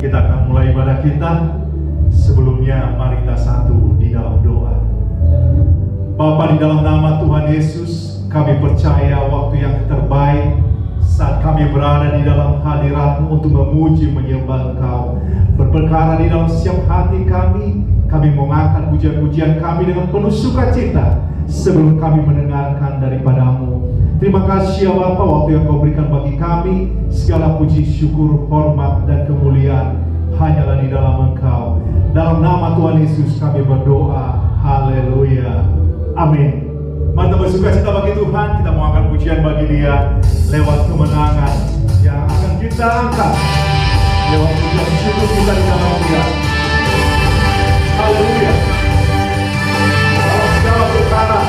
Kita akan mulai ibadah kita. Sebelumnya mari kita satu di dalam doa. Bapa, di dalam nama Tuhan Yesus, kami percaya waktu yang terbaik saat kami berada di dalam hadirat-Mu untuk memuji menyembah Engkau. Berperkara di dalam setiap hati kami mengangkat pujian-pujian kami dengan penuh sukacita sebelum kami mendengarkan daripada-Mu. Terima kasih ya Bapa, waktu yang Kau berikan bagi kami, segala puji, syukur, hormat, dan kemuliaan hanyalah di dalam Engkau. Dalam nama Tuhan Yesus kami berdoa. Haleluya. Amin. Mari kita bersukacita bagi Tuhan. Kita mau angkat pujian bagi Dia lewat kemenangan yang akan kita angkat lewat pujian syukur kita di dalam Dia. Haleluya. Dalam segala perkara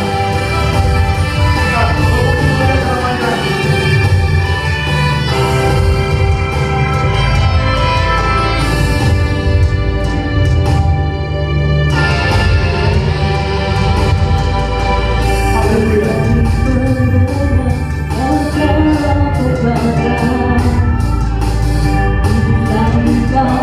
God.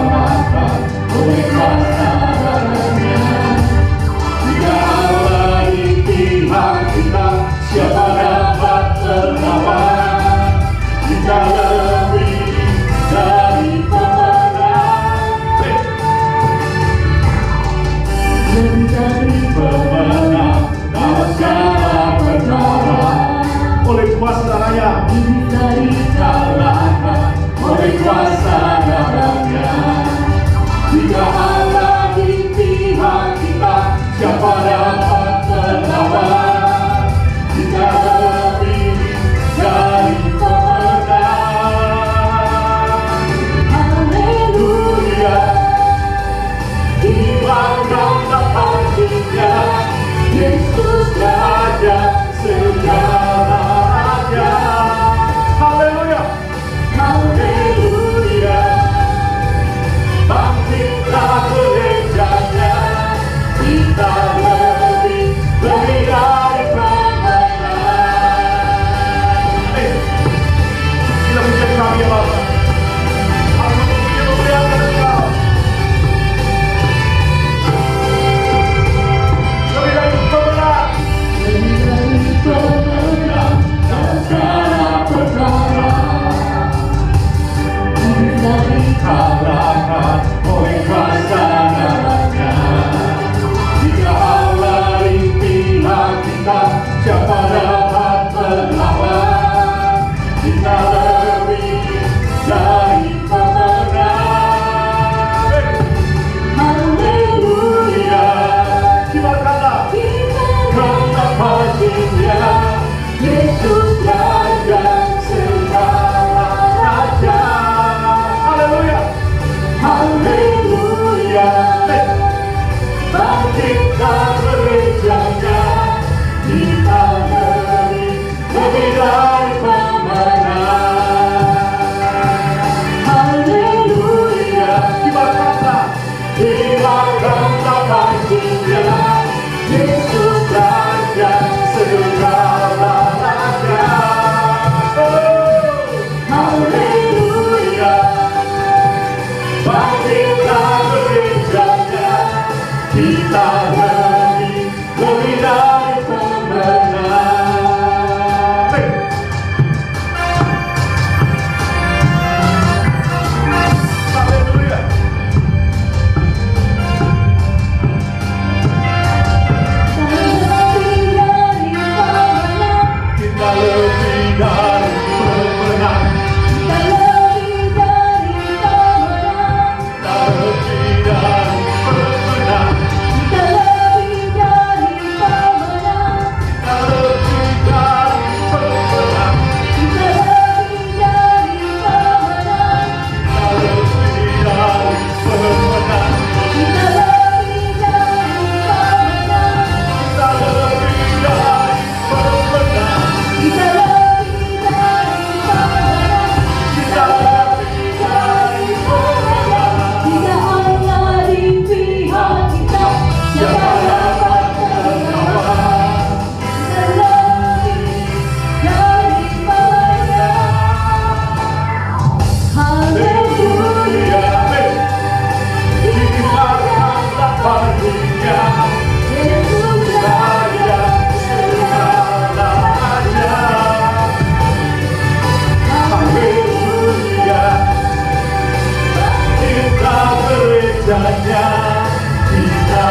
gerejanya kita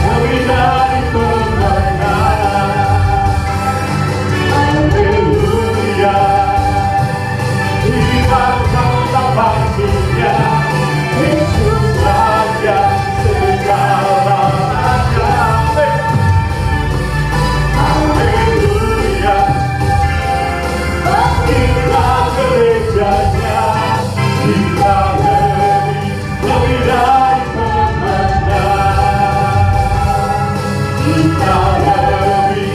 lebih dari kemenangan. Haleluya, ibaratkan tampaknya Yesus Raja segalanya. Haleluya, kita gerejanya kita lebih dari pemenang. Kita lebih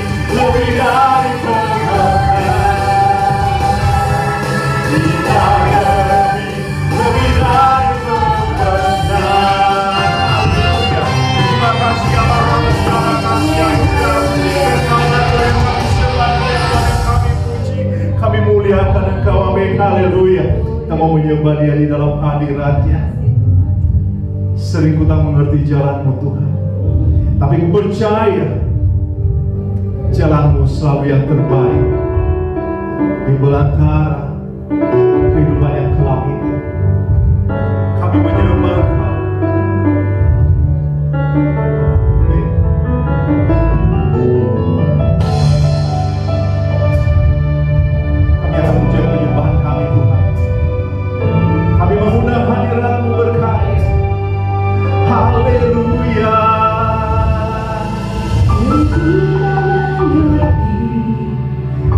dari pemenang. Kita lebih dari pemenang. Terima kasih Allah, terima kasih Anugerah, berkat yang kami sembah, yang kami puji, kami muliakan Engkau. Amin. Haleluya. Kita mau menyembah Dia di dalam hadirat-Nya. Sering ku tak mengerti jalan-Mu Tuhan, tapi ku percaya jalan-Mu selalu yang terbaik di belantara kehidupan yang kelam ini. Kami menyembah Engkau. Amin. Kami akan puji penyembahan kami Tuhan. Kami mengundang hadirat-Mu berkarya. Haleluya.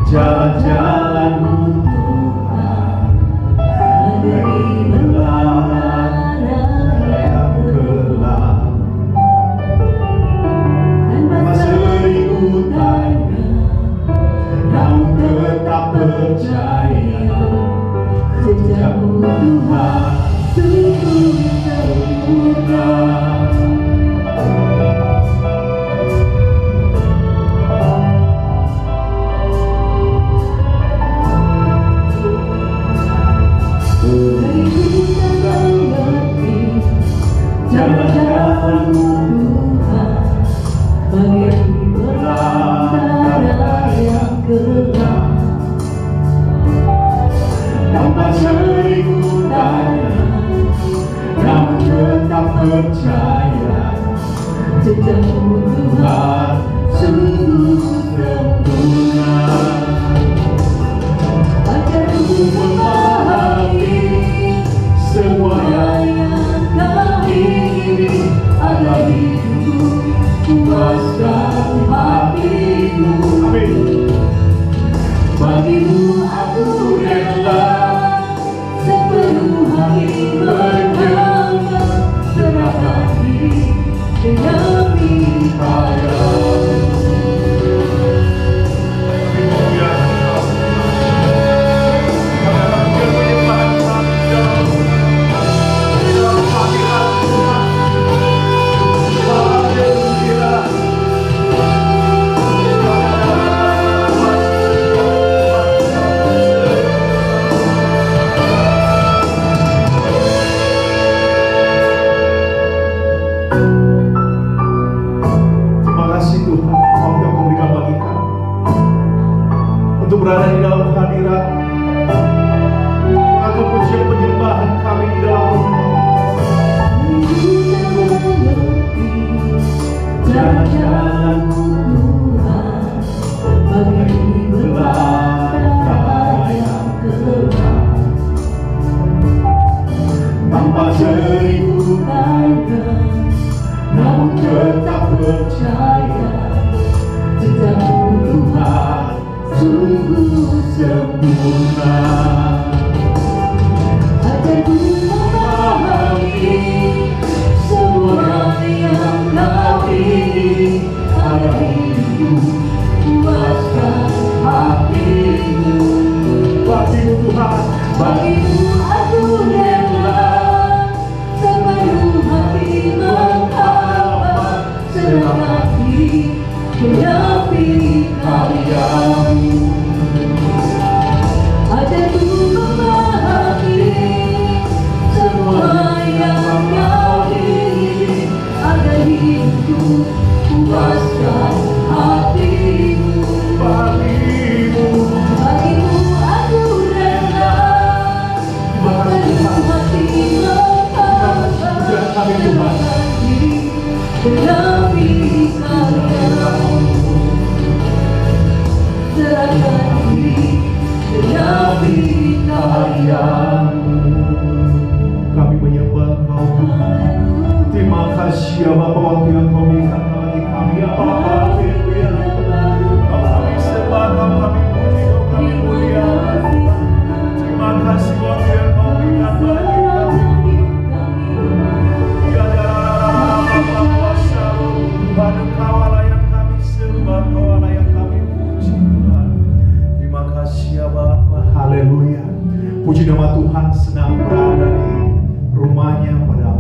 Jalan-jalan-Mu Tuhan, dari belantara yang kelam, tanpa seribu tanya, namun tetap percaya. Sejak-Mu Tuhan sungguh sempurna. Jalan-jalan-Mu Tuhan, bagai belantara yang kelam, tanpa seribu tanya, namun tetap percaya. Sejak-Mu Tuhan sungguh sempurna. Ajarku memahami semua yang Kau ingini, agar hidupku puaskan hatimu. Amin. Bagi-Mu aku rela sepenuh hati berkata, serahkan diri demi Kau. Untuk berada di dalam hadirat, mengangkat pujian penyembahan kami di dalam jalan-jalan-Mu Tuhan, bagai belantara yang kelam, tanpa seribu tanya, namun tetap percaya. Sejak-Mu Tuhan sungguh sempurna. Ajarku memahami semua yang Kau ingini, agar hidupku puaskan hatimu. Bagi-Mu Tuhan, bagi-Mu aku rela sepenuh hati mengapa, serahkan diri demi karya-Mu. Ajarku Engkau Tuhan. Terima kasih ya Bapa, waktu yang Kau berikan bagi kami ya Bapa. Haleluya. Kami sembah Kau, kami puji Kau, kami muliakan Tuhan. Terima kasih waktu yang Kau berikan bagi kami. Ya Tuhan, Engkau Allah yang kami sembah, Engkau Allah yang kami puji Tuhan. Terima kasih ya Bapa. Haleluya. Puji nama Tuhan, senang berada di rumahnya pada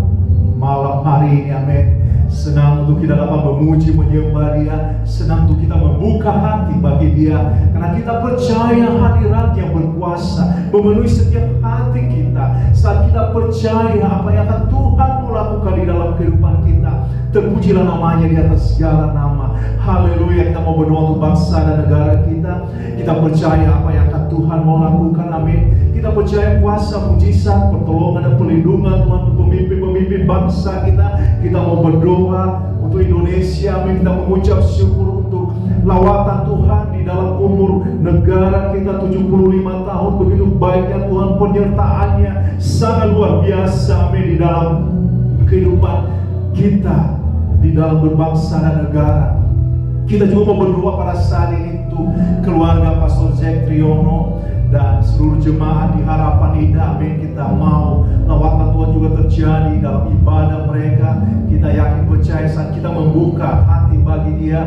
malam hari ini, amin. Senang untuk kita dapat memuji, menyembah Dia. Senang untuk kita membuka hati bagi Dia, karena kita percaya hadirat yang berkuasa memenuhi setiap hati kita. Saat kita percaya apa yang akan Tuhan mau lakukan di dalam kehidupan kita, terpujilah namanya di atas segala nama. Haleluya. Kita mau berdoa untuk bangsa dan negara kita. Kita percaya apa yang akan Tuhan mau lakukan, amin. Kita percaya kuasa, mujizat, pertolongan dan perlindungan Tuhan untuk pemimpin-pemimpin bangsa kita. Kita mau berdoa untuk Indonesia, amin. Kita mengucap syukur untuk lawatan Tuhan di dalam umur negara kita 75 tahun. Begitu baiknya Tuhan, penyertaannya sangat luar biasa, amin, di dalam kehidupan kita, di dalam berbangsa dan negara. Kita juga mau berdoa pada saat ini untuk keluarga Pastor Jack Triono dan seluruh jemaat di Harapan Indah, amin. Kita mau lawatan Tuhan juga terjadi dalam ibadah mereka. Kita yakin percaya saat kita membuka hati bagi Dia,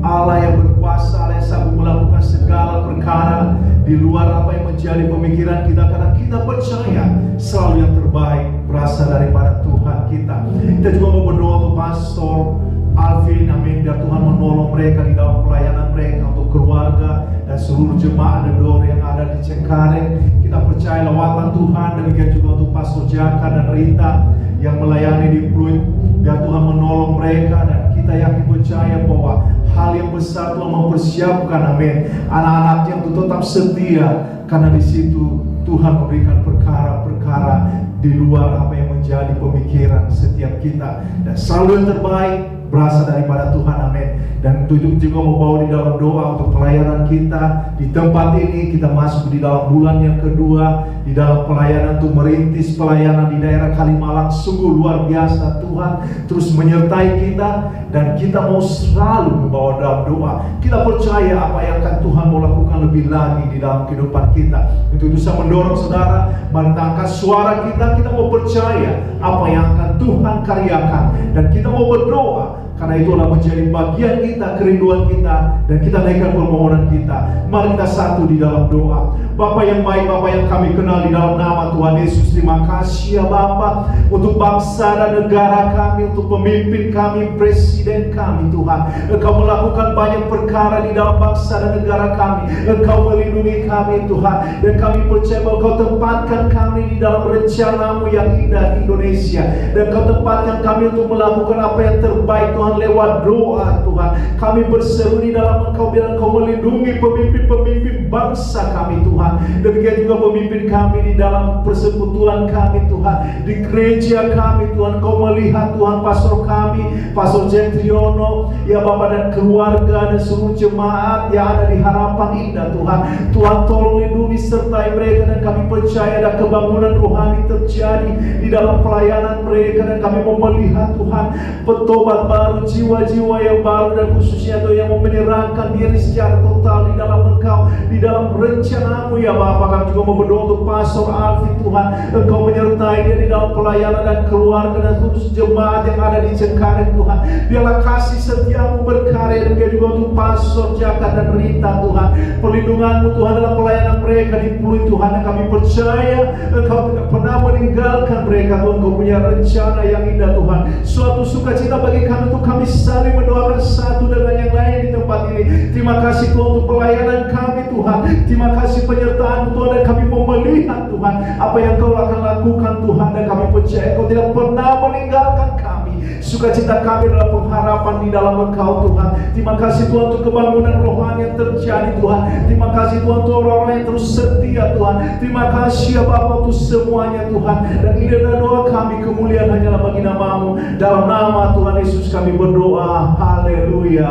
Allah yang berkuasa, Allah yang sanggup melakukan segala perkara di luar apa yang menjadi pemikiran kita, karena kita percaya selalu yang terbaik berasal daripada Tuhan kita. Kita juga mau berdoa untuk Pastor Alvin, amin, biar Tuhan menolong mereka di dalam pelayanan mereka, untuk keluarga dan seluruh jemaat Dedor yang ada di Cengkareng. Kita percaya lawatan Tuhan. Demikian juga untuk Pastor Jaka dan Rita yang melayani di Pluit, biar Tuhan menolong mereka. Dan kita yakin percaya bahwa hal yang besar Tuhan mempersiapkan, amin, anak-anak yang tetap setia, karena di situ Tuhan memberikan perkara-perkara di luar apa yang menjadi pemikiran setiap kita, dan selalu yang terbaik berasal daripada Tuhan, amin. Dan untuk juga membawa di dalam doa untuk pelayanan kita di tempat ini. Kita masuk di dalam bulan yang kedua di dalam pelayanan, untuk merintis pelayanan di daerah Kalimalang. Sungguh luar biasa, Tuhan terus menyertai kita, dan kita mau selalu membawa dalam doa. Kita percaya apa yang akan Tuhan mau lakukan lebih lagi di dalam kehidupan kita. Untuk itu saya mendorong saudara, mari kita angkat suara kita mau percaya apa yang akan Tuhan karyakan, dan kita mau berdoa, karena itu adalah menjadi bagian kita, kerinduan kita, dan kita naikkan permohonan kita. Mari kita satu di dalam doa. Bapa yang baik, Bapa yang kami kenal, di dalam nama Tuhan Yesus, terima kasih ya Bapa untuk bangsa dan negara kami, untuk pemimpin kami, presiden kami Tuhan. Engkau melakukan banyak perkara di dalam bangsa dan negara kami. Engkau melindungi kami Tuhan, dan kami percaya bahwa Engkau tempatkan kami di dalam rencana-Mu yang indah di Indonesia, dan Engkau tempatkan kami untuk melakukan apa yang terbaik Tuhan lewat doa Tuhan. Kami berseru di dalam Engkau, biar Engkau melindungi pemimpin-pemimpin bangsa kami Tuhan. Demikian juga pemimpin kami di dalam persekutuan kami Tuhan, di gereja kami Tuhan. Engkau melihat Tuhan pastor kami, Pastor Jack Triono ya Bapak, dan keluarga dan seluruh jemaat yang ada di Harapan Indah Tuhan. Tuhan tolong lindungi sertai mereka, dan kami percaya ada kebangunan rohani terjadi di dalam pelayanan mereka, dan kami mau melihat Tuhan petobat baru, jiwa-jiwa yang baru, dan khususnya Tuhan yang mau menyerahkan diri secara total di dalam Engkau, di dalam rencana-Mu ya Bapak. Kami juga mau berdoa untuk Pastor Alvin Tuhan. Engkau menyertai dia di dalam pelayanan dan keluarga, dan khusus jemaat yang ada di Cengkareng Tuhan. Biarlah kasih setia-Mu berkarya. Demikian juga untuk Pastor Jaka dan Rita Tuhan. Perlindungan-Mu Tuhan dalam pelayanan mereka di Pluit Tuhan. Dan kami percaya Engkau tidak pernah meninggalkan mereka Tuhan. Engkau punya rencana yang indah Tuhan. Suatu sukacita bagi kami untuk kami saling mendoakan satu dengan yang lain di tempat ini. Terima kasih Tuhan untuk pelayanan kami Tuhan. Terima kasih penyertaan Tuhan, dan kami mau melihat Tuhan apa yang Kau akan lakukan Tuhan, dan kami percaya Kau tidak pernah meninggalkan kami. Sukacita kami adalah pengharapan di dalam Engkau Tuhan. Terima kasih Tuhan untuk kebangunan rohani yang terjadi Tuhan. Terima kasih Tuhan untuk orang-orang yang terus setia Tuhan. Terima kasih ya Bapa untuk semuanya Tuhan. Dan ini adalah doa kami, kemuliaan hanyalah bagi nama-Mu. Dalam nama Tuhan Yesus kami berdoa. Haleluya.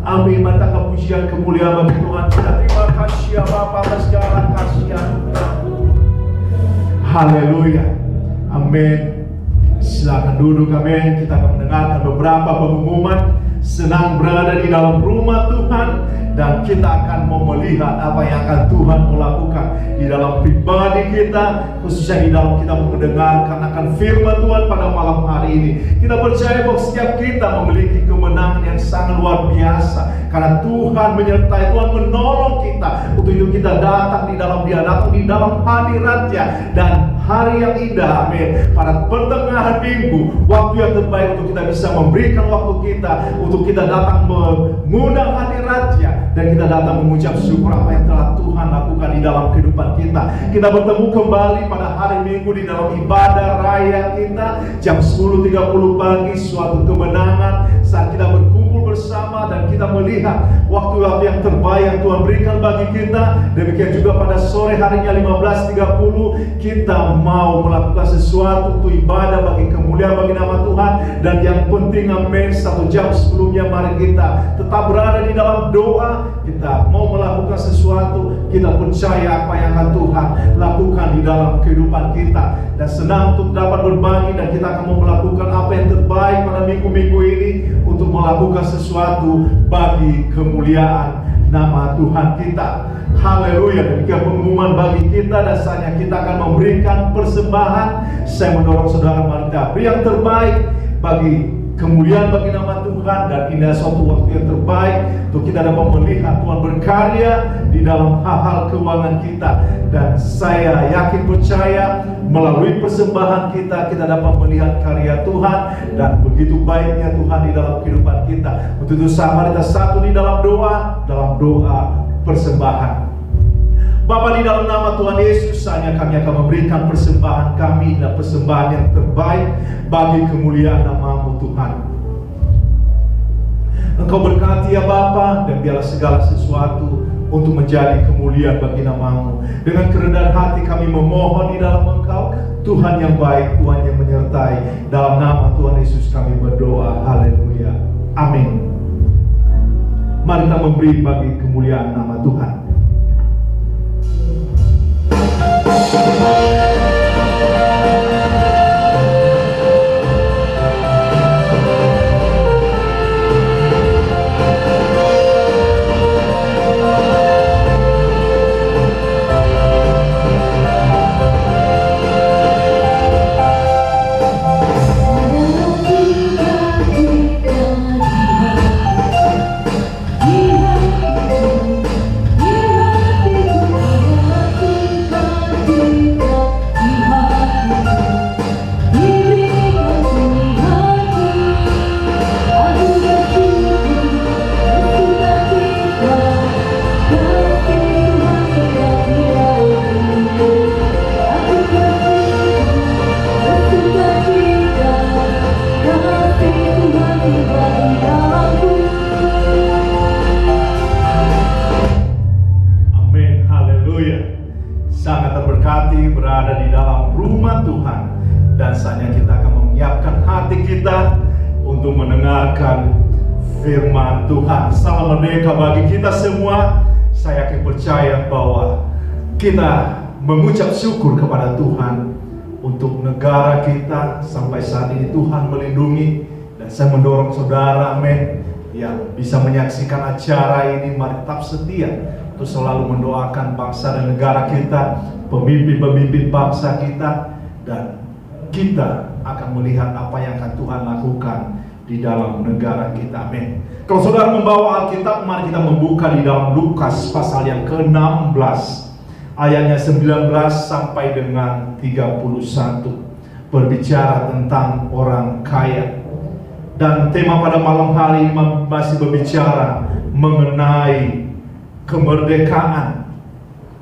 Amin. Mantap, pujian kemuliaan bagi Tuhan kita. Terima kasih ya Bapa atas segala kasih. Haleluya. Amin. Silakan duduk, amin. Kita akan mendengarkan beberapa pengumuman. Senang berada di dalam rumah Tuhan, dan kita akan mau melihat apa yang akan Tuhan mau lakukan di dalam pribadi kita, khususnya di dalam kita mendengarkan akan firman Tuhan pada malam hari ini. Kita percaya bahwa setiap kita memiliki kemenangan yang sangat luar biasa, karena Tuhan menyertai, Tuhan menolong kita. Untuk itu kita datang di dalam Dia, datang di dalam hadirat-Nya, dan hari yang indah, amin, pada pertengahan minggu, waktu yang terbaik untuk kita bisa memberikan waktu kita, untuk kita datang mengundang hadirat-Nya, dan kita datang mengucap syukur apa yang telah Tuhan lakukan di dalam kehidupan kita. Kita bertemu kembali pada hari Minggu di dalam ibadah raya kita jam 10.30 pagi, suatu kemenangan saat kita berkumpul bersama dan kita melihat waktu-waktu yang terbaik yang Tuhan berikan bagi kita. Demikian juga pada sore harinya 15.30 kita mau melakukan sesuatu untuk ibadah bagi kemuliaan bagi nama Tuhan. Dan yang penting, amin, 1 jam sebelumnya mari kita tetap berada di dalam doa. Kita mau melakukan sesuatu, kita percaya apa yang akan Tuhan lakukan di dalam kehidupan kita, dan senang untuk dapat berbagi. Dan kita akan mau melakukan apa yang terbaik pada minggu-minggu ini untuk melakukan sesuatu bagi kemuliaan nama Tuhan kita. Haleluya. Demikian pengumuman bagi kita, dan saatnya kita akan memberikan persembahan. Saya mendorong saudara mari kita beri yang terbaik bagi kemuliaan bagi nama Tuhan, dan ini suatu waktu yang terbaik untuk kita dapat melihat Tuhan berkarya di dalam hal-hal keuangan kita. Dan saya yakin percaya melalui persembahan kita dapat melihat karya Tuhan, dan begitu baiknya Tuhan di dalam kehidupan kita. Untuk itu sama kita satu di dalam doa persembahan. Bapa, di dalam nama Tuhan Yesus, hanya kami akan memberikan persembahan kami, dan persembahan yang terbaik bagi kemuliaan nama-Mu Tuhan. Engkau berkati ya Bapa, dan biarlah segala sesuatu untuk menjadi kemuliaan bagi nama-Mu. Dengan kerendahan hati kami memohon di dalam Engkau, Tuhan yang baik, Tuhan yang menyertai. Dalam nama Tuhan Yesus kami berdoa. Haleluya. Amin. Mari kita memberi bagi kemuliaan nama Tuhan. Berada di dalam rumah Tuhan, dan saatnya kita akan menyiapkan hati kita untuk mendengarkan firman Tuhan. Salam merdeka bagi kita semua. Saya yakin percaya bahwa kita mengucap syukur kepada Tuhan untuk negara kita. Sampai saat ini Tuhan melindungi, dan saya mendorong saudara, amin, yang bisa menyaksikan acara ini, mari tetap setia untuk selalu mendoakan bangsa dan negara kita, pemimpin-pemimpin bangsa kita, dan kita akan melihat apa yang akan Tuhan lakukan di dalam negara kita. Amin. Kalau saudara membawa Alkitab, mari kita membuka di dalam Lukas pasal yang ke-16, ayatnya 19 sampai dengan 31, berbicara tentang orang kaya. Dan tema pada malam hari ini masih berbicara mengenai kemerdekaan.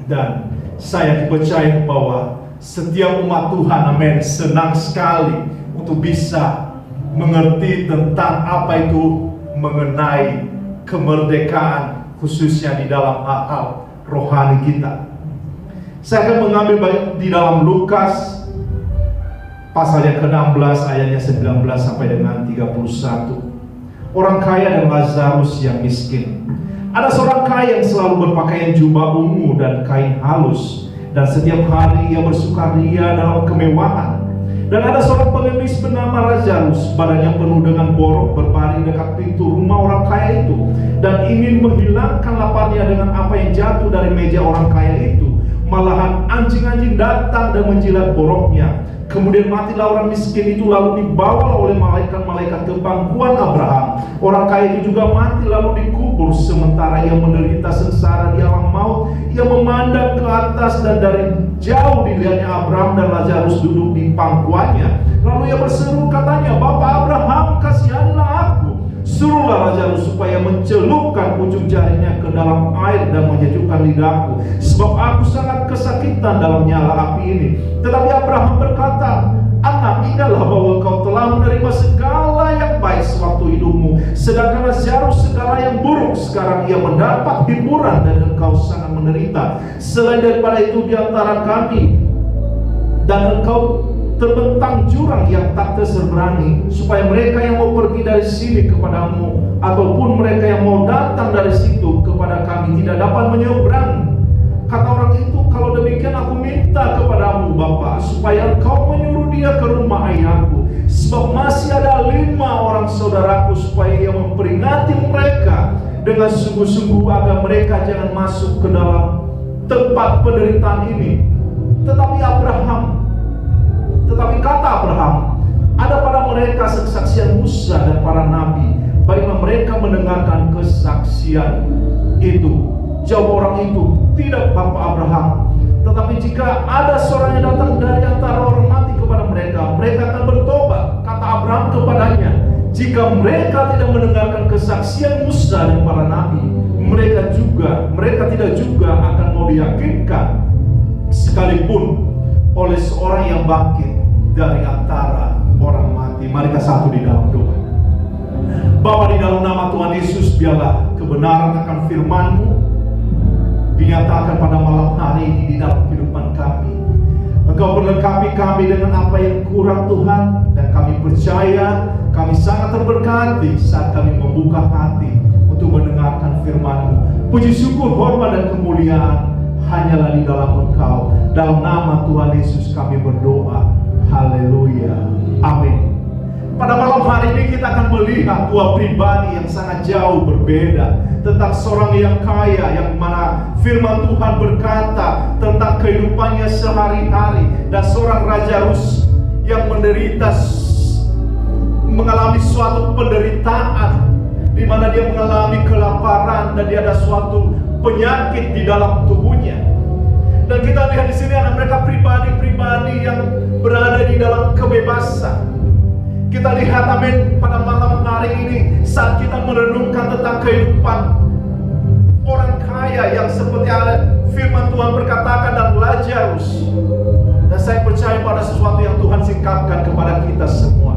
Dan saya percaya bahwa setiap umat Tuhan, amin, senang sekali untuk bisa mengerti tentang apa itu mengenai kemerdekaan, khususnya di dalam hal rohani kita. Saya akan mengambil di dalam Lukas pasal yang ke-16 ayatnya 19 sampai dengan 31. Orang kaya dan Lazarus yang miskin. Ada seorang kaya yang selalu berpakaian jubah ungu dan kain halus, dan setiap hari ia bersukaria dalam kemewahan. Dan ada seorang pengemis bernama Lazarus, badannya penuh dengan borok, berbaring dekat pintu rumah orang kaya itu, dan ingin menghilangkan laparnya dengan apa yang jatuh dari meja orang kaya itu. Malahan anjing-anjing datang dan menjilat boroknya. Kemudian matilah orang miskin itu, lalu dibawalah oleh malaikat-malaikat ke pangkuan Abraham. Orang kaya itu juga mati lalu dikubur. Sementara ia menderita sengsara di alam maut, ia memandang ke atas dan dari jauh dilihatnya Abraham dan Lazarus duduk di pangkuannya. Lalu ia berseru katanya, "Bapak Abraham, kasihanilah aku. Suruhlah Lazarus supaya mencelupkan ujung jarinya ke dalam air dan menyejukkan lidahku, sebab aku sangat kesakitan dalam nyala api ini." Tetapi Abraham berkata, "Anak, ingatlah bahwa kau telah menerima segala yang baik sewaktu hidupmu, sedangkan Lazarus segala yang buruk. Sekarang ia mendapat hiburan dan engkau sangat menderita. Selain daripada itu di antara kami dan engkau terbentang jurang yang tak terseberangi, supaya mereka yang mau pergi dari sini kepadamu ataupun mereka yang mau datang dari situ kepada kami tidak dapat menyeberang." Kata orang itu, "Kalau demikian aku minta kepadamu Bapa, supaya engkau menyuruh dia ke rumah ayahku, sebab masih ada 5 orang saudaraku, supaya ia memperingati mereka dengan sungguh-sungguh agar mereka jangan masuk ke dalam tempat penderitaan ini." Tetapi kata Abraham, "Ada pada mereka kesaksian Musa dan para nabi, baiklah mereka mendengarkan kesaksian itu." Jawab orang itu, "Tidak, Bapak Abraham. Tetapi jika ada seorang yang datang dari antara orang mati kepada mereka, mereka akan bertobat." Kata Abraham kepadanya, "Jika mereka tidak mendengarkan kesaksian Musa dan para nabi, mereka tidak juga akan mau diyakinkan, sekalipun oleh seorang yang bangkit dari antara orang mati." Mari kita satu di dalam doa. Bapa, di dalam nama Tuhan Yesus, biarlah kebenaran akan firman-Mu dinyatakan pada malam hari ini di dalam kehidupan kami. Engkau berlengkapi kami dengan apa yang kurang Tuhan, dan kami percaya kami sangat terberkati saat kami membuka hati untuk mendengarkan firman-Mu. Puji syukur, hormat dan kemuliaan hanyalah di dalam Engkau. Dalam nama Tuhan Yesus kami berdoa. Haleluya. Amin. Pada malam hari ini kita akan melihat dua pribadi yang sangat jauh berbeda tentang seorang yang kaya, yang mana firman Tuhan berkata tentang kehidupannya sehari-hari, dan seorang Lazarus yang mengalami suatu penderitaan, di mana dia mengalami kelaparan dan dia ada suatu penyakit di dalam tubuhnya. Dan kita lihat di sini anak mereka pribadi-pribadi yang berada di dalam kebebasan. Kita lihat, amin, pada malam hari ini saat kita merenungkan tentang kehidupan orang kaya yang seperti firman Tuhan berkatakan, dan Lazarus. Dan saya percaya pada sesuatu yang Tuhan singkapkan kepada kita semua.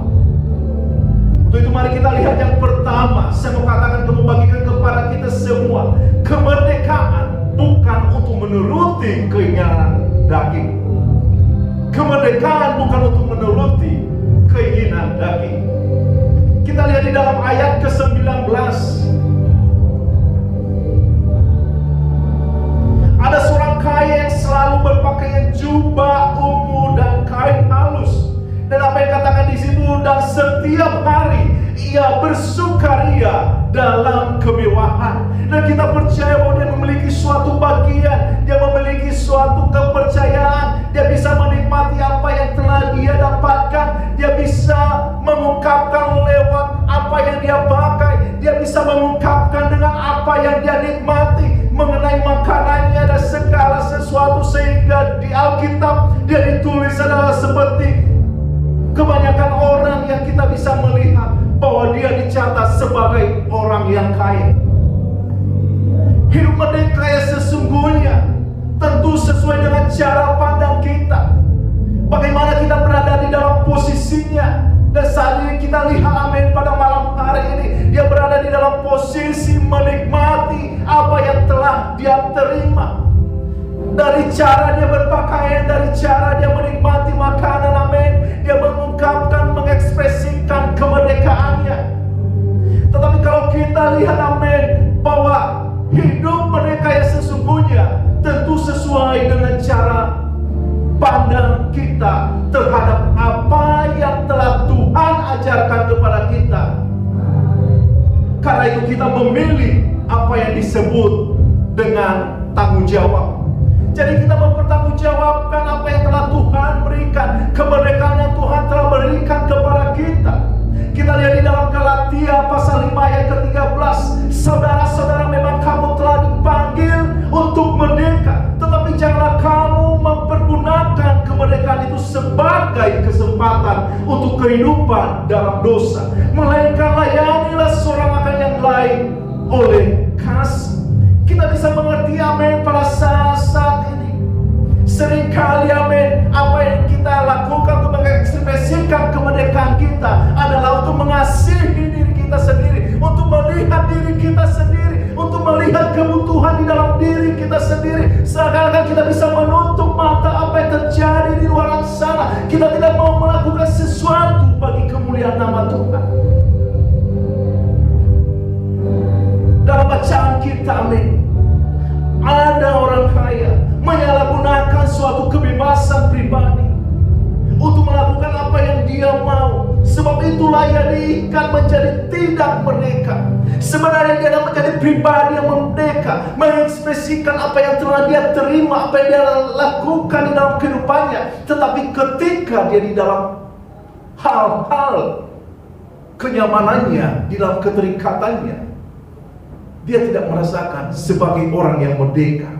Untuk itu mari kita lihat yang pertama. Saya mau katakan, membagikan kepada kita semua, kemerdekaan bukan untuk menuruti keinginan daging. Kemerdekaan bukan untuk menuruti keinginan daging. Kita lihat di dalam ayat ke-19. Ada seorang kaya yang selalu berpakaian jubah ungu dan kain halus. Dan apa yang katakan di situ, dan setiap hari ia bersukaria dalam kemewahan. Dan kita percaya bahwa dia memiliki suatu bagian, dia memiliki suatu kepercayaan, dia bisa menikmati apa yang telah dia dapatkan, dia bisa mengungkapkan lewat apa yang dia pakai, dia bisa mengungkapkan dengan apa yang dia nikmati mengenai makanannya dan segala sesuatu, sehingga di Alkitab dia ditulis adalah seperti kebanyakan orang yang kita bisa melihat bahwa dia dicatat sebagai orang yang kaya. Hidup merdeka yang sesungguhnya tentu sesuai dengan cara pandang kita, bagaimana kita berada di dalam posisinya. Dan saat ini kita lihat, amin, pada malam hari ini dia berada di dalam posisi menikmati apa yang telah dia terima. Dari cara dia berpakaian, dari cara dia menikmati makanan, amin, dia mengungkapkan, mengekspresikan kemerdekaannya. Tetapi kalau kita lihat, amin, bahwa hidup mereka yang sesungguhnya tentu sesuai dengan cara pandang kita terhadap apa kita memilih apa yang disebut dengan tanggung jawab. Jadi kita mempertanggungjawabkan apa yang telah Tuhan berikan, kemerdekaan yang Tuhan telah berikan kepada kita. Kita lihat di dalam Galatia pasal 5 ayat ke-13, saudara-saudara, memang kamu telah dipanggil untuk merdeka, tetapi janganlah kamu mempergunakan kemerdekaan itu sebagai kesempatan untuk kehidupan dalam dosa, melainkan layanilah seorang akan yang lain oleh kasih. Kita bisa mengerti, amin, pada saat ini seringkali, amin, apa yang kita lakukan untuk mengekspresikan kemerdekaan kita adalah untuk mengasihi diri kita sendiri, untuk melihat diri kita sendiri, untuk melihat kebutuhan di dalam diri kita sendiri. Seakan-akan kita bisa menutup mata apa yang terjadi di luar sana. Kita tidak mau melakukan sesuatu bagi kemuliaan nama Tuhan. Dalam bacaan kita, amin, ada orang kaya menyalahgunakan suatu kebebasan pribadi untuk melakukan apa yang dia mau. Sebab itulah ia diikat menjadi tidak merdeka. Sebenarnya dia adalah menjadi pribadi yang merdeka, mengekspresikan apa yang telah dia terima, apa yang dia lakukan di dalam kehidupannya. Tetapi ketika dia di dalam hal-hal kenyamanannya, di dalam keterikatannya, dia tidak merasakan sebagai orang yang merdeka.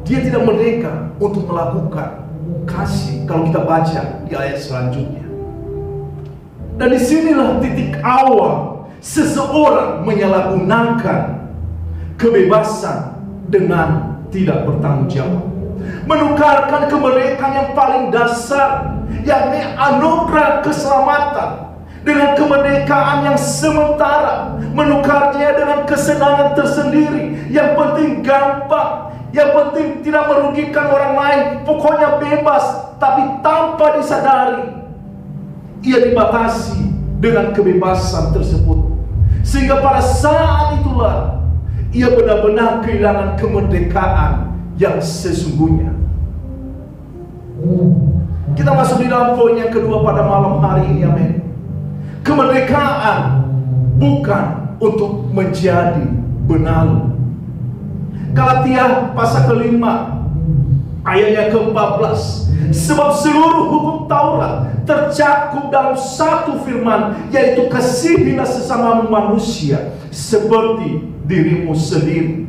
Dia tidak merdeka untuk melakukan kasih. Kalau kita baca di ayat selanjutnya, dan disinilah titik awal seseorang menyalahgunakan kebebasan dengan tidak bertanggung jawab, menukarkan kemerdekaan yang paling dasar, yakni anugerah keselamatan, dengan kemerdekaan yang sementara, menukarnya dengan kesenangan tersendiri. Yang penting gampang, yang penting tidak merugikan orang lain, pokoknya bebas. Tapi tanpa disadari, ia dibatasi dengan kebebasan tersebut, sehingga pada saat itulah ia benar-benar kehilangan kemerdekaan yang sesungguhnya. Kita masuk di dalam poin yang kedua pada malam hari ini, amin. Kemerdekaan bukan untuk menjadi benalu. Galatia pasal ke-5 ayatnya ke-14. Sebab seluruh hukum Taurat tercakup dalam satu firman, yaitu kasihilah sesama manusia seperti dirimu sendiri.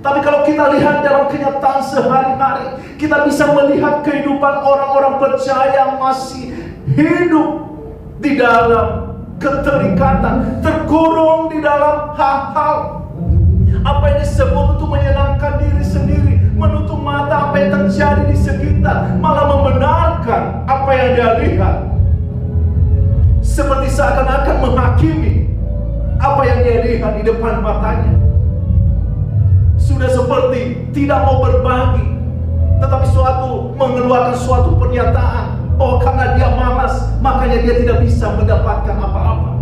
Tapi kalau kita lihat dalam kenyataan sehari-hari, kita bisa melihat kehidupan orang-orang percaya masih hidup di dalam keterikatan, terkurung di dalam hal-hal apa yang disebut untuk menyenangkan diri sendiri, menutup mata apa yang terjadi di sekitar, malah membenarkan apa yang dia lihat, seperti seakan-akan menghakimi apa yang dia lihat di depan matanya. Sudah seperti tidak mau berbagi, tetapi mengeluarkan suatu pernyataan bahwa karena dia malas, makanya dia tidak bisa mendapatkan apa-apa.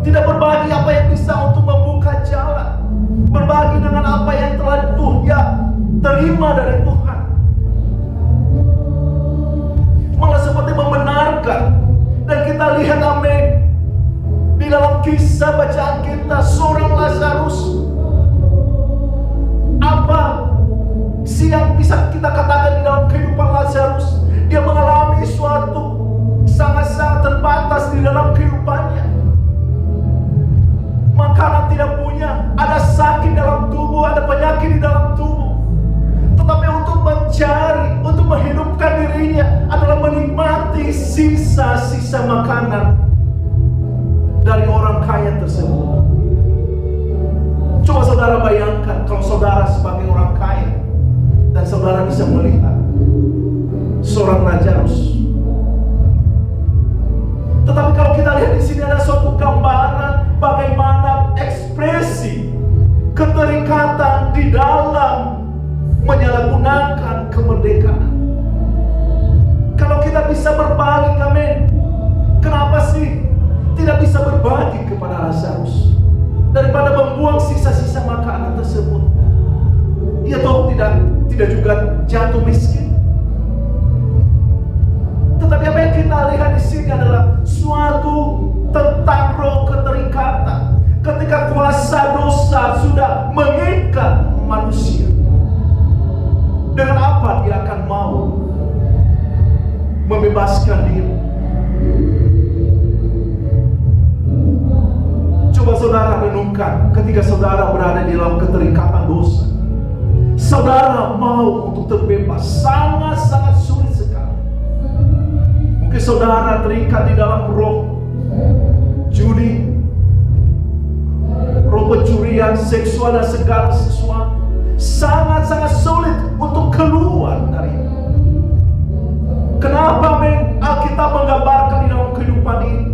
Tidak berbagi apa yang bisa untuk membuka jalan, berbagi dengan apa yang telah dia terima dari Tuhan. Malah seperti membenarkan. Dan kita lihat, amin, di dalam kisah bacaan kita, seorang Lazarus, apa sih yang bisa kita katakan di dalam kehidupan Lazarus? Dia mengalami suatu sangat-sangat terbatas di dalam kehidupannya. Makanan tidak punya, ada sakit dalam tubuh, ada penyakit di dalam tubuh. Tetapi untuk mencari, untuk menghidupkan dirinya adalah menikmati sisa-sisa makanan dari orang kaya tersebut. Coba saudara bayangkan kalau saudara sebagai orang kaya dan saudara bisa melihat seorang Lazarus. Tetapi kalau kita lihat di sini ada suatu gambaran bagaimana ekspresi keterikatan di dalam menyalahgunakan kemerdekaan. Kalau kita bisa berbagi, amin, kenapa sih tidak bisa berbagi kepada Lazarus daripada membuang sisa-sisa makanan tersebut? Ia tahu tidak juga jatuh miskin. Tetapi apa yang kita lihat di sini adalah suatu membebaskan diri. Coba saudara renungkan ketika saudara berada di dalam keterikatan dosa. Saudara mau untuk terbebas, sangat-sangat sulit sekali. Mungkin saudara terikat di dalam roh judi, roh pencurian seksual dan segala sesuatu. Sangat-sangat sulit untuk keluar dari itu. Kenapa Alkitab menggambarkan di dalam kehidupan ini?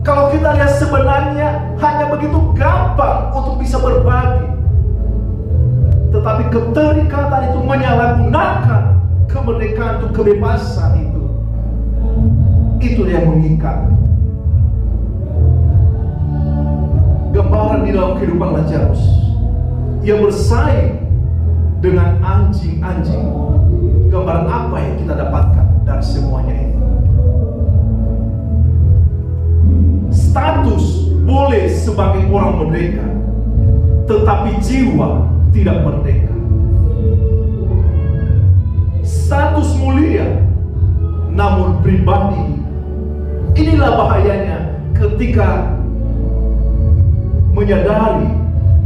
Kalau kita lihat sebenarnya hanya begitu gampang untuk bisa berbagi. Tetapi keterikatan itu menyalahgunakan kemerdekaan itu, kebebasan itu. Itu yang mengikat. Gambaran di dalam kehidupan Lazarus yang bersaing dengan anjing-anjing. Gambaran apa yang kita dapatkan dari semuanya ini? Status boleh sebagai orang merdeka, tetapi jiwa tidak merdeka. Status mulia, namun pribadi. Inilah bahayanya ketika menyadari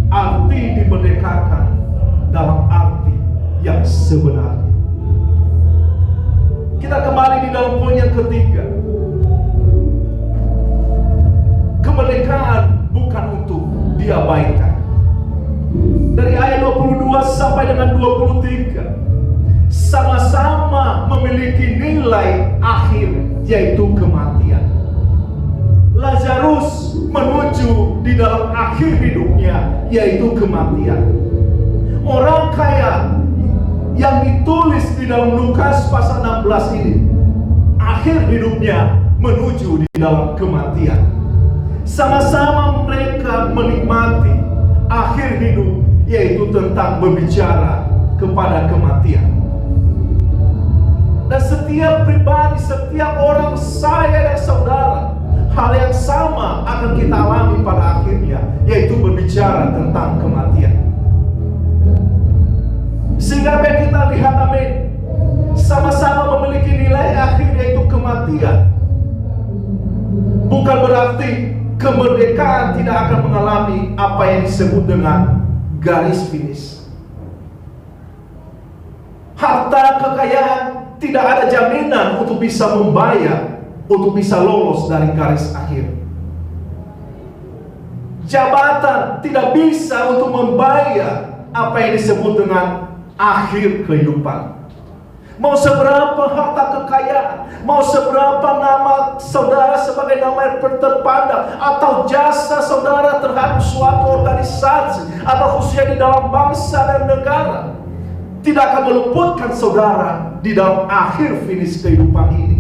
arti dimerdekakan dalam arti yang sebenarnya. Kita kembali di dalam poin yang ketiga. Kemerdekaan bukan untuk diabaikan. Dari ayat 22 sampai dengan 23, sama-sama memiliki nilai akhir, yaitu kematian. Lazarus menuju di dalam akhir hidupnya, yaitu kematian. Orang kaya yang ditulis di dalam Lukas pasal 16 ini, akhir hidupnya menuju di dalam kematian. Sama-sama mereka menikmati akhir hidup, yaitu tentang berbicara kepada kematian. Dan setiap pribadi, setiap orang, saya dan saudara, hal yang sama akan kita alami pada akhirnya, yaitu berbicara tentang kematian. Sehingga apa yang kita lihat, amin, sama-sama memiliki nilai akhir, yaitu kematian. Bukan berarti kemerdekaan tidak akan mengalami apa yang disebut dengan garis finish. Harta kekayaan tidak ada jaminan untuk bisa membayar, untuk bisa lolos dari garis akhir. Jabatan tidak bisa untuk membayar apa yang disebut dengan akhir kehidupan. Mau seberapa harta kekayaan, mau seberapa nama saudara sebagai nama yang terpandang, atau jasa saudara terhadap suatu organisasi, atau khususnya di dalam bangsa dan negara, tidak akan meluputkan saudara di dalam akhir finish kehidupan ini.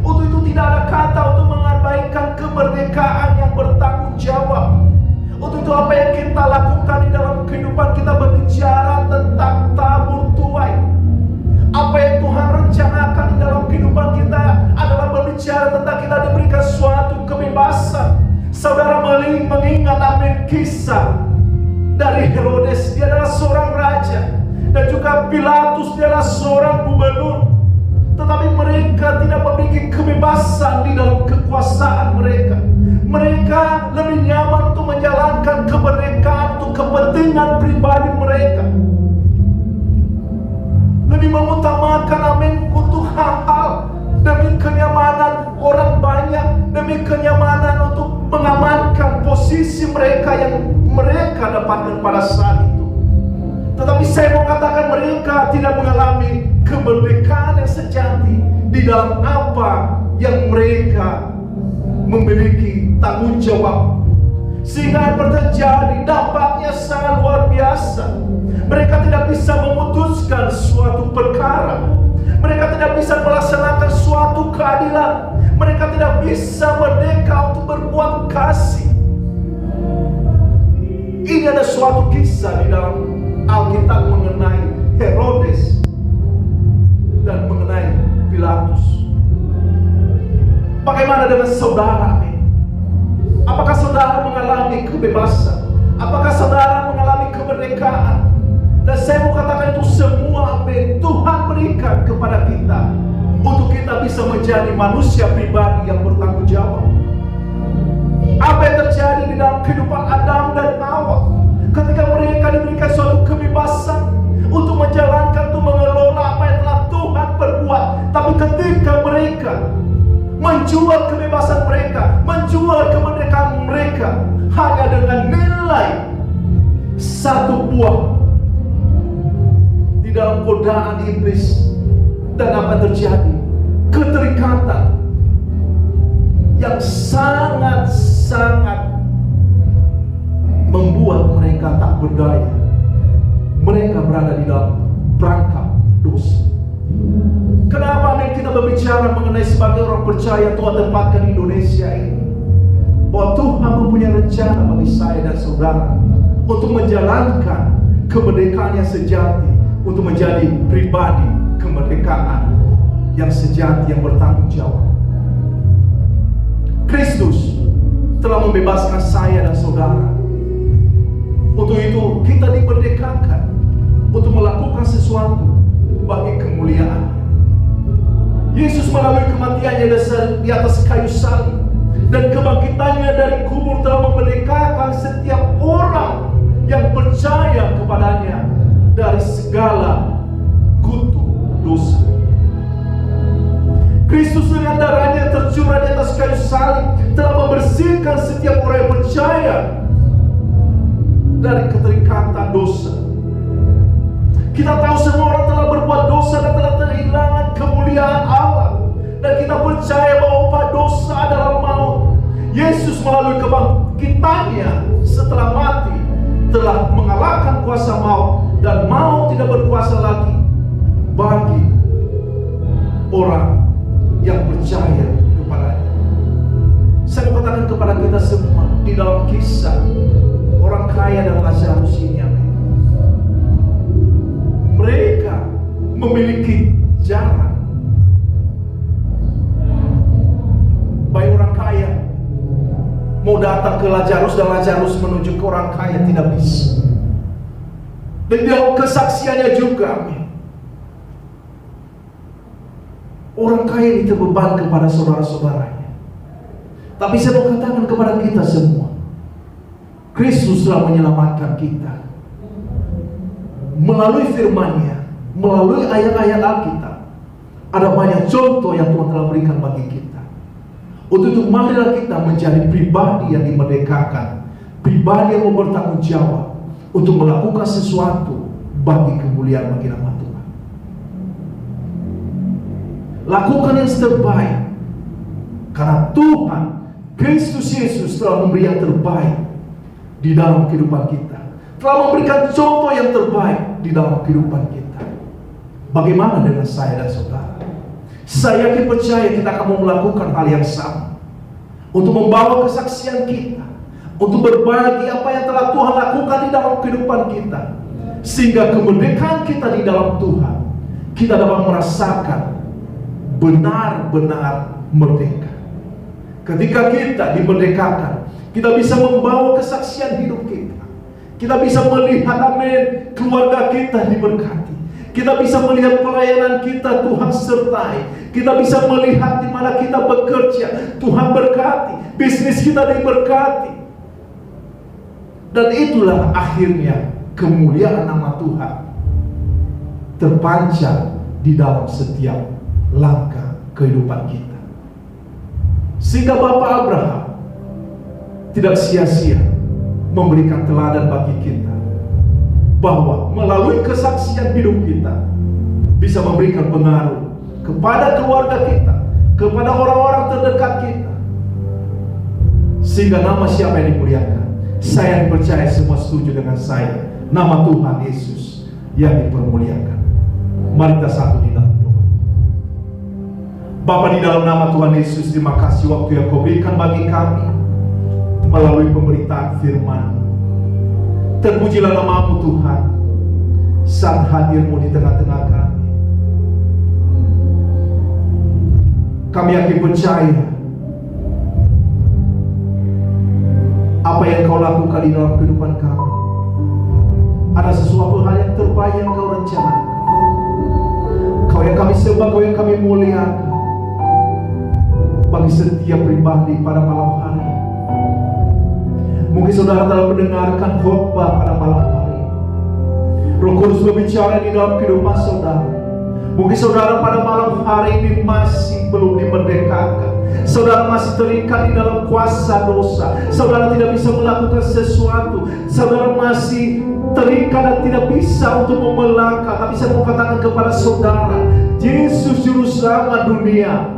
Untuk itu tidak ada kata untuk mengabaikan kemerdekaan yang bertanggung jawab. Untuk itu apa yang kita lakukan di dalam kehidupan kita, berbicara tentang tabur tuai. Apa yang Tuhan rencanakan di dalam kehidupan kita adalah berbicara tentang kita diberikan suatu kebebasan. Saudara mengingat amin kisah dari Herodes, dia adalah seorang raja, dan juga Pilatus, dia adalah seorang gubernur. Tetapi mereka tidak memiliki kebebasan di dalam kekuasaan mereka. Mereka lebih nyaman untuk menjalankan kemerdekaan untuk kepentingan pribadi mereka. Lebih mengutamakan amin untuk hal-hal demi kenyamanan orang banyak, demi kenyamanan untuk mengamankan posisi mereka yang mereka dapatkan pada saat itu. Tetapi saya mau katakan mereka tidak mengalami kemerdekaan yang sejati di dalam apa yang mereka memiliki tanggung jawab. Sehingga yang terjadi dampaknya sangat luar biasa. Mereka tidak bisa memutuskan suatu perkara. Mereka tidak bisa melaksanakan suatu keadilan. Mereka tidak bisa merdeka untuk berbuat kasih. Ini ada suatu kisah di dalam Alkitab mengenai Herodes dan mengenai Pilatus. Bagaimana dengan saudara? Apakah saudara mengalami kebebasan? Apakah saudara mengalami kemerdekaan? Dan saya mau katakan itu semua Tuhan berikan kepada kita untuk bisa menjadi manusia pribadi yang bertanggung jawab. Apa yang terjadi di dalam kehidupan Adam dan Hawa ketika mereka diberikan suatu kebebasan untuk menjalankan, untuk mengelola apa yang telah Tuhan perbuat. Tapi ketika mereka menjual kebebasan mereka, menjual kemerdekaan mereka hanya dengan nilai satu buah di dalam godaan iblis, dan apa yang terjadi? Keterikatan yang sangat-sangat membuat mereka tak berdaya. Mereka berada di dalam perangkap dosa. Kenapa kita berbicara mengenai sebagai orang percaya Tuhan tempatkan Indonesia ini? Bahwa Tuhan mempunyai rencana bagi saya dan saudara untuk menjalankan kemerdekaan yang sejati, untuk menjadi pribadi kemerdekaan yang sejati, yang bertanggung jawab. Kristus telah membebaskan saya dan saudara. Untuk itu kita dimerdekakan untuk melakukan sesuatu bagi kemuliaan. Yesus melalui kematiannya di atas kayu salib dan kebangkitannya dari kubur telah memerdekakan setiap orang yang percaya kepadanya dari segala kutuk dosa. Kristus dengan darahnya tercurah di atas kayu salib telah membersihkan setiap orang yang percaya dari keterikatan dosa. Kita tahu semua orang telah berbuat dosa dan telah kehilangan kemuliaan Allah, dan kita percaya bahwa upah dosa adalah maut. Yesus melalui kebangkitannya setelah mati telah mengalahkan kuasa maut, dan maut tidak berkuasa lagi bagi orang yang percaya kepadanya. Saya mau katakan kepada kita semua di dalam kisah orang kaya dan Lazarus ini, mereka memiliki jarak. Baik orang kaya mau datang ke Lazarus dan Lazarus menuju ke orang kaya tidak bisa. Dan dalam kesaksiannya juga, orang kaya ini terbeban kepada saudara-saudaranya. Tapi saya mau katakan kepada kita semua, Kristus telah menyelamatkan kita melalui firman-Nya, melalui ayat-ayat Alkitab. Ada banyak contoh yang Tuhan telah berikan bagi kita. Untuk itu marilah kita menjadi pribadi yang dimerdekakan, pribadi yang mau bertanggung jawab untuk melakukan sesuatu bagi kemuliaan bagi nama Tuhan. Lakukan yang terbaik, karena Tuhan Kristus Yesus telah memberi yang terbaik di dalam kehidupan kita, telah memberikan contoh yang terbaik di dalam kehidupan kita. Bagaimana dengan saya dan saudara? Saya yakin percaya kita akan melakukan hal yang sama, untuk membawa kesaksian kita, untuk berbagi apa yang telah Tuhan lakukan di dalam kehidupan kita, sehingga kemerdekaan kita di dalam Tuhan, kita dapat merasakan benar-benar merdeka. Ketika kita dimerdekakan, kita bisa membawa kesaksian hidup kita. Kita bisa melihat, amin, keluarga kita diberkati. Kita bisa melihat pelayanan kita Tuhan sertai. Kita bisa melihat di mana kita bekerja, Tuhan berkati. Bisnis kita diberkati. Dan itulah akhirnya kemuliaan nama Tuhan terpancar di dalam setiap langkah kehidupan kita. Sehingga Bapak Abraham tidak sia-sia memberikan teladan bagi kita, bahwa melalui kesaksian hidup kita bisa memberikan pengaruh kepada keluarga kita, kepada orang-orang terdekat kita, sehingga nama siapa yang dimuliakan? Saya percaya semua setuju dengan saya, nama Tuhan Yesus yang dipermuliakan. Mari kita satu di dalam doa. Bapa, di dalam nama Tuhan Yesus, terima kasih waktu yang Kau berikan bagi kami melalui pemberitaan firman. Terpujilah nama-Mu Tuhan, saat hadir-Mu di tengah-tengah kami. Kami yakin percaya apa yang Kau lakukan di dalam kehidupan kami. Ada sesuatu hal yang terbaik yang Kau rencanakan. Kau yang kami sembah, Kau yang kami muliakan. bagi setiap pribadi pada malam hari. Mungkin saudara telah mendengarkan khotbah pada malam hari. Roh Kudus berbicara di dalam kehidupan saudara. Mungkin saudara pada malam hari ini masih belum dimerdekakan. Saudara masih terikat di dalam kuasa dosa. Saudara tidak bisa melakukan sesuatu. Saudara masih terikat dan tidak bisa untuk melangkah. Tapi saya mau katakan kepada saudara, Yesus Juru Selamat dunia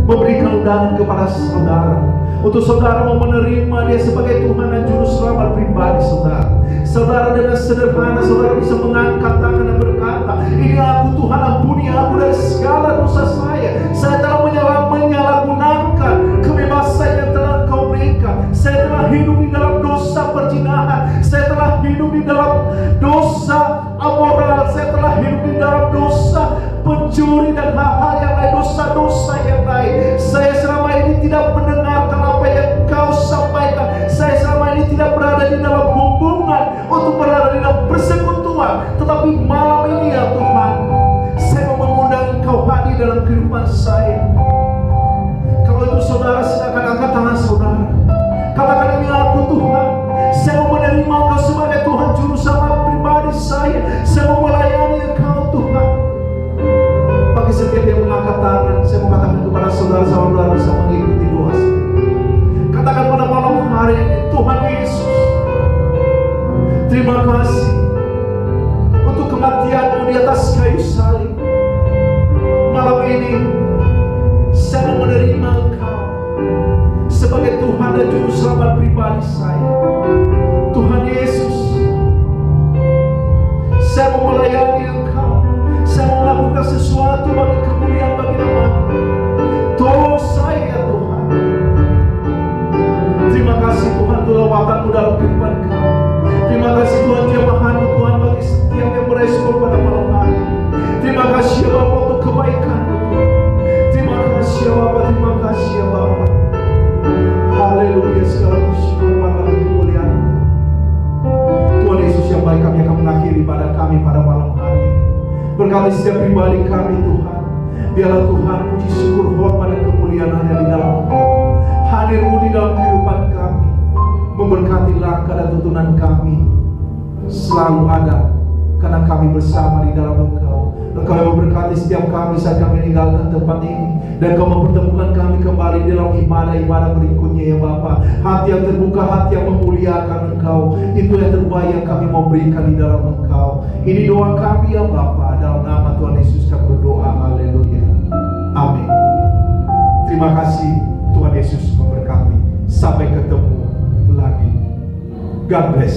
memberikan undangan kepada saudara untuk saudara mau menerima Dia sebagai Tuhan dan Juru Selamat pribadi saudara. Saudara dengan sederhana saudara bisa mengangkat tangan dan berkata, ini aku Tuhan, ampuni aku dari segala dosa saya. Saya telah menyalahgunakan kebebasan yang telah Engkau berikan. Saya telah hidup di dalam dosa perzinahan. Saya telah hidup di dalam dosa amoral. Saya telah hidup di dalam dosa pencuri dan hal-hal yang lain, dosa-dosa yang lain. Saya selama ini tidak mendengarkan apa yang Kau sampaikan. Saya selama ini tidak berada di dalam hubungan untuk berada di dalam persekutuan. Tetapi malam ini ya Tuhan, saya mau mengundang Engkau hadir dalam kehidupan saya. Kalau itu saudara, silakan angkat tangan saudara. Katakan, ini aku Tuhan. Saya mau menerima Engkau sebagai Tuhan Juru Selamat pribadi saya. Saya mau melayani Engkau Tuhan. Bagi setiap yang mengangkat tangan, saya mau katakan kepada saudara-saudara bisa mengikuti doa saya. Katakan pada malam hari ini, Tuhan Yesus, terima kasih untuk kematian-Mu di atas kayu salib. Malam ini saya mau menerima Engkau sebagai Tuhan dan Juru Selamat pribadi saya. Tuhan Yesus, saya mau melayani Engkau. Saya mau melakukan sesuatu bagi kemuliaan bagi nama-Mu. Tolong saya ya Tuhan. Terima kasih Tuhan untuk lawatan-Mu dalam kehidupan kami. Terima kasih Tuhan jamahan-Mu Tuhan bagi setiap yang merespon pada malam hari. Terima kasih ya Bapa untuk kebaikan-Mu Tuhan. Terima kasih ya Bapa, terima kasih ya Bapa. Haleluya, segala puji hormat bagi kemuliaan Tuhan Yesus yang baik. Kami akan mengakhiri pada kami pada malam hari ini. Berkati setiap pribadi kami Tuhan. Biarlah Tuhan puji syukur hormat dan kemuliaan hanya di dalam Engkau. Hadir-Mu di dalam kehidupan kami, memberkati langkah dan tuntunan kami selalu ada, karena kami bersama di dalam Engkau. Engkau yang memberkati setiap kami saat kami meninggalkan tempat ini, dan Kau mempertemukan kami kembali dalam ibadah-ibadah berikutnya ya Bapa. Hati yang terbuka, hati yang memuliakan Engkau, itu yang terbaik yang kami mau berikan di dalam Engkau. Ini doa kami ya Bapa, dalam nama Tuhan Yesus kami berdoa. Haleluya, amin. Terima kasih, Tuhan Yesus memberkati. Sampai ketemu lagi. God bless.